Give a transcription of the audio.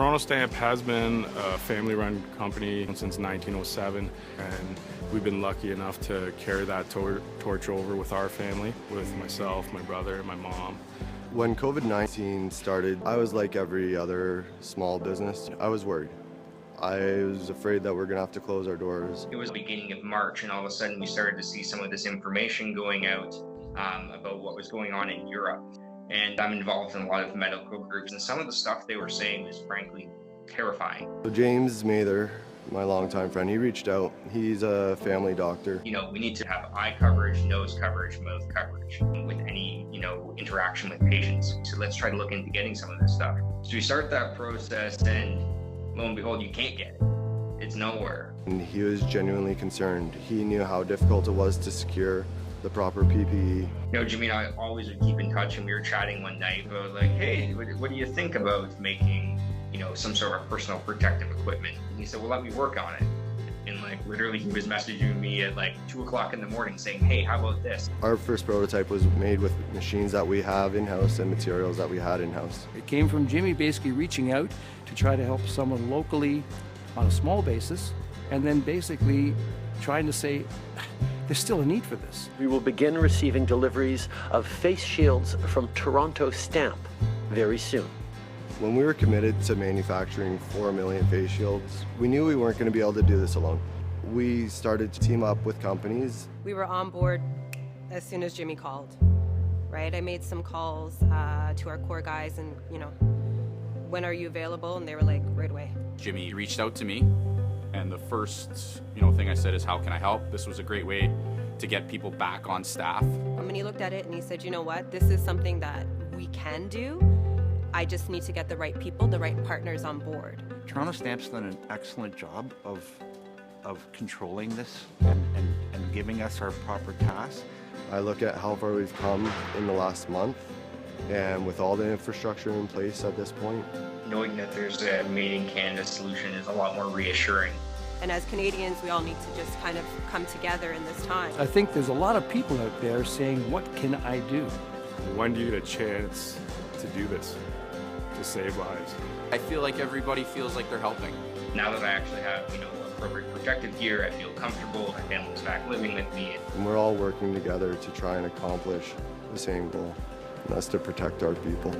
Toronto Stamp has been a family-run company since 1907, and we've been lucky enough to carry that torch over with our family, with myself, my brother, my mom. When COVID-19 started, I was like every other small business. I was worried. I was afraid that we're going to have to close our doors. It was the beginning of March, and all of a sudden we started to see some of this information going out about what was going on in Europe. And I'm involved in a lot of medical groups, and some of the stuff they were saying was frankly terrifying. So James Mather, my longtime friend, he reached out. He's a family doctor. You know, we need to have eye coverage, nose coverage, mouth coverage with any, interaction with patients. So let's try to look into getting some of this stuff. So we start that process, and lo and behold, you can't get it. It's nowhere. And he was genuinely concerned. He knew how difficult it was to secure the proper PPE. Jimmy and I always would keep in touch, and we were chatting one night about like, hey, what do you think about making, some sort of personal protective equipment? And he said, well, let me work on it. And like literally he was messaging me at like 2 o'clock in the morning saying, hey, how about this? Our first prototype was made with machines that we have in-house and materials that we had in-house. It came from Jimmy basically reaching out to try to help someone locally on a small basis, and then basically trying to say, there's still a need for this. We will begin receiving deliveries of face shields from Toronto Stamp very soon. When we were committed to manufacturing 4 million face shields, we knew we weren't going to be able to do this alone. We started to team up with companies. We were on board as soon as Jimmy called, right? I made some calls to our core guys and, when are you available? And they were like, right away. Jimmy reached out to me, and the first, thing I said is, how can I help? This was a great way to get people back on staff. And he looked at it and he said, you know what? This is something that we can do. I just need to get the right people, the right partners on board. Toronto Stamp's done an excellent job of controlling this and giving us our proper tasks. I look at how far we've come in the last month, and with all the infrastructure in place at this point. Knowing that there's a made in Canada solution is a lot more reassuring. And as Canadians, we all need to just kind of come together in this time. I think there's a lot of people out there saying, what can I do? When do you get a chance to do this, to save lives? I feel like everybody feels like they're helping. Now that I actually have, appropriate protective gear, I feel comfortable, my family's back living with me. And we're all working together to try and accomplish the same goal, and that's to protect our people.